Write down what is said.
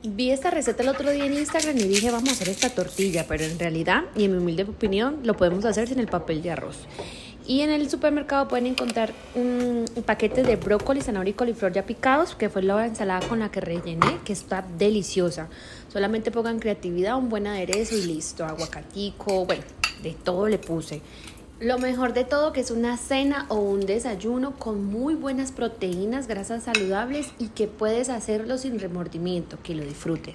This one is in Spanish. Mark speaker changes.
Speaker 1: Vi esta receta el otro día en Instagram y dije, vamos a hacer esta tortilla, pero en realidad, y en mi humilde opinión, lo podemos hacer sin el papel de arroz. Y en el supermercado pueden encontrar un paquete de brócoli, zanahoria y coliflor ya picados, que fue la ensalada con la que rellené, que está deliciosa. Solamente pongan creatividad, un buen aderezo y listo, aguacatico, bueno, de todo le puse. Lo mejor de todo que es una cena o un desayuno con muy buenas proteínas, grasas saludables y que puedes hacerlo sin remordimiento, que lo disfrutes.